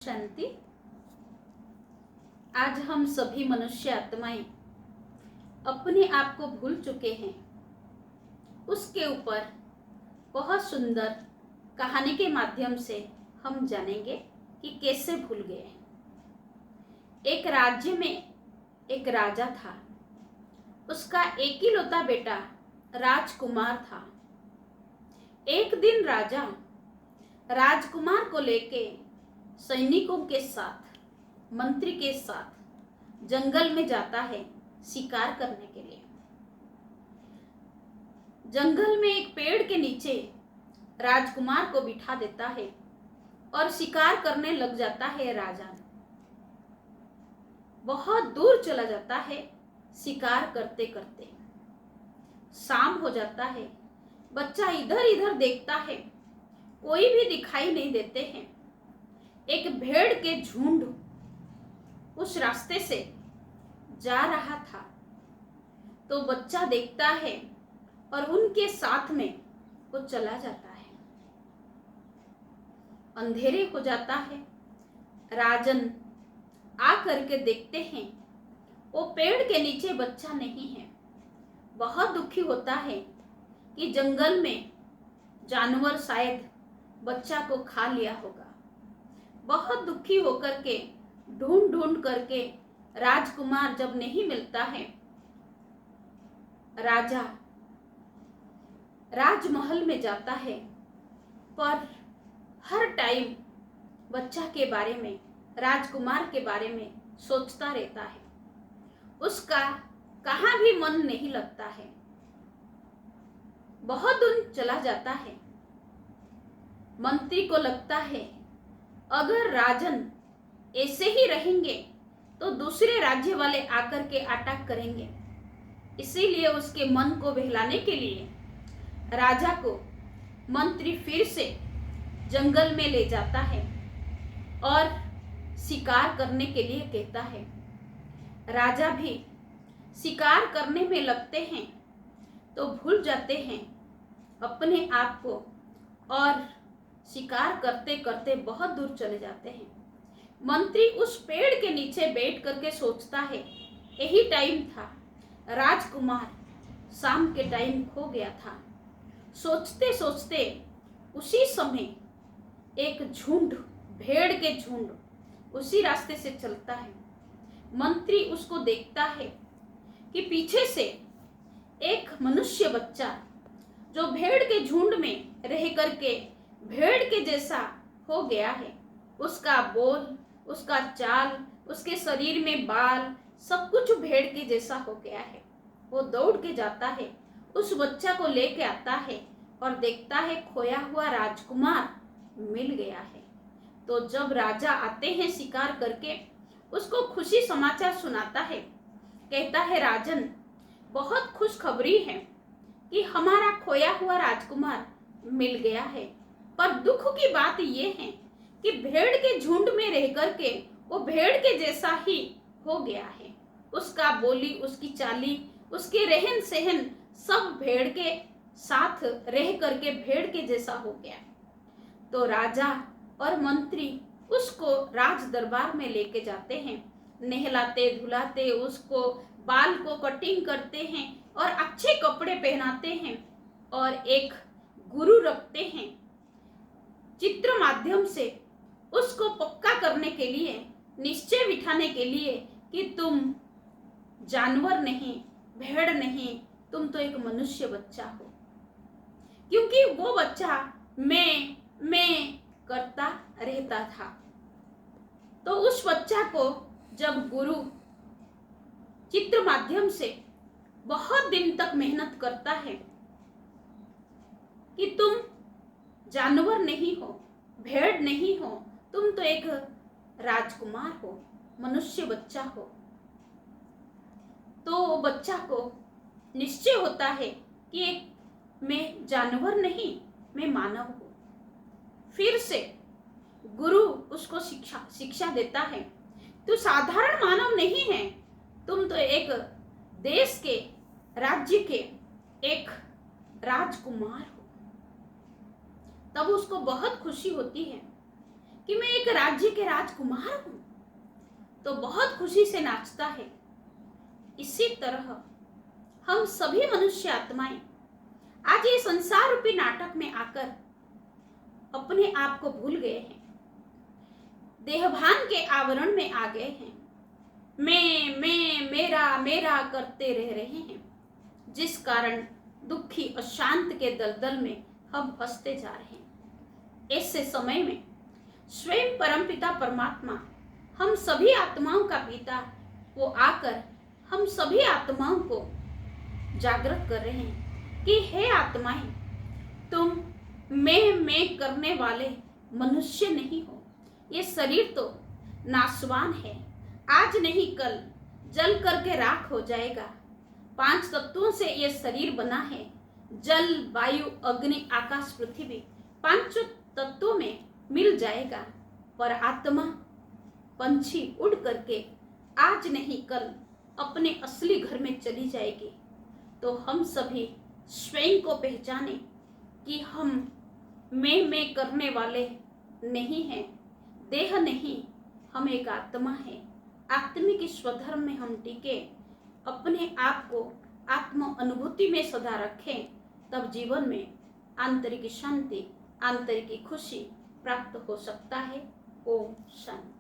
शांति। आज हम सभी मनुष्य आत्माएं अपने आप को भूल चुके हैं। उसके ऊपर बहुत सुंदर कहानी के माध्यम से हम जानेंगे कि कैसे भूल गए। एक राज्य में एक राजा था। उसका एक ही लौता बेटा राजकुमार था। एक दिन राजा राजकुमार को लेके सैनिकों के साथ, मंत्री के साथ जंगल में जाता है शिकार करने के लिए। जंगल में एक पेड़ के नीचे राजकुमार को बिठा देता है और शिकार करने लग जाता है। राजा बहुत दूर चला जाता है शिकार करते करते। शाम हो जाता है। बच्चा इधर इधर देखता है, कोई भी दिखाई नहीं देते हैं। एक भेड़ के झुंड उस रास्ते से जा रहा था तो बच्चा देखता है और उनके साथ में वो चला जाता है। अंधेरे हो जाता है। राजन आ करके देखते हैं वो पेड़ के नीचे बच्चा नहीं है। बहुत दुखी होता है कि जंगल में जानवर शायद बच्चा को खा लिया होगा। बहुत दुखी होकर के ढूंढ ढूंढ करके राजकुमार जब नहीं मिलता है, राजा राजमहल में जाता है, पर हर टाइम बच्चा के बारे में, राजकुमार के बारे में सोचता रहता है। उसका कहाँ भी मन नहीं लगता है। बहुत दिन चला जाता है। मंत्री को लगता है अगर राजन ऐसे ही रहेंगे तो दूसरे राज्य वाले आकर के अटैक करेंगे। इसीलिए उसके मन को बहलाने के लिए राजा को मंत्री फिर से जंगल में ले जाता है और शिकार करने के लिए कहता है। राजा भी शिकार करने में लगते हैं तो भूल जाते हैं अपने आप को और शिकार करते करते बहुत दूर चले जाते हैं। मंत्री उस पेड़ के नीचे बैठ करके सोचता है, यही टाइम था, राजकुमार शाम के टाइम खो गया था। सोचते सोचते उसी समय एक झुंड, भेड़ के झुंड उसी रास्ते से चलता है। मंत्री उसको देखता है कि पीछे से एक मनुष्य बच्चा जो भेड़ के झुंड में रह करके भेड़ के जैसा हो गया है। उसका बोल, उसका चाल, उसके शरीर में बाल, सब कुछ भेड़ के जैसा हो गया है। वो दौड़ के जाता है, उस बच्चा को लेके आता है और देखता है खोया हुआ राजकुमार मिल गया है। तो जब राजा आते हैं शिकार करके, उसको खुशी समाचार सुनाता है। कहता है, राजन बहुत खुशखबरी है कि हमारा खोया हुआ राजकुमार मिल गया है, पर दुख की बात यह है कि भेड़ के झुंड में रह करके वो भेड़ के जैसा ही हो गया है। उसका बोली, उसकी चाली, उसके रहन सहन सब भेड़ के साथ रह करके भेड़ के जैसा हो गया। तो राजा और मंत्री उसको राज दरबार में लेके जाते हैं, नहलाते धुलाते, उसको बाल को कटिंग करते हैं और अच्छे कपड़े पहनाते हैं और एक गुरु रखते हैं। चित्र माध्यम से उसको पक्का करने के लिए, निश्चय बिठाने के लिए कि तुम जानवर नहीं, भेड़ नहीं, तुम तो एक मनुष्य बच्चा हो। क्योंकि वो बच्चा मैं करता रहता था। तो उस बच्चा को जब गुरु चित्र माध्यम से बहुत दिन तक मेहनत करता है कि तुम जानवर नहीं हो, भेड़ नहीं हो, तुम तो एक राजकुमार हो, मनुष्य बच्चा हो। तो बच्चा को निश्चय होता है कि मैं जानवर नहीं, मैं मानव हूँ। फिर से गुरु उसको शिक्षा देता है, तू साधारण मानव नहीं है, तुम तो एक देश के, राज्य के एक राजकुमार हो। तब उसको बहुत खुशी होती है कि मैं एक राज्य के राजकुमार हूं, तो बहुत खुशी से नाचता है। इसी तरह हम सभी मनुष्य आत्माएं आज ये संसार रूपी नाटक में आकर अपने आप को भूल गए हैं, देहभान के आवरण में आ गए हैं। मैं मेरा मेरा करते रह रहे हैं, जिस कारण दुखी अशांत के दलदल में हम फंसते जा रहे हैं। ऐसे समय में स्वयं परमपिता परमात्मा, हम सभी आत्माओं का पिता, वो आकर हम सभी आत्माओं को जागृत कर रहे हैं कि हे आत्माएं, तुम मैं करने वाले मनुष्य नहीं हो। ये शरीर तो नाशवान है, आज नहीं कल जल करके राख हो जाएगा। 5 तत्वों से ये शरीर बना है, जल वायु अग्नि आकाश पृथ्वी, 5 तत्वों में मिल जाएगा। पर आत्मा पंछी उड़ करके आज नहीं कल अपने असली घर में चली जाएगी। तो हम सभी स्वयं को पहचाने कि हम मैं करने वाले नहीं हैं, देह नहीं, हम एक आत्मा है। आत्मिक स्वधर्म में हम टिके, अपने आप को आत्म अनुभूति में सदा रखें, तब जीवन में आंतरिक शांति, आंतरिक खुशी प्राप्त हो सकता है। ओम शांति।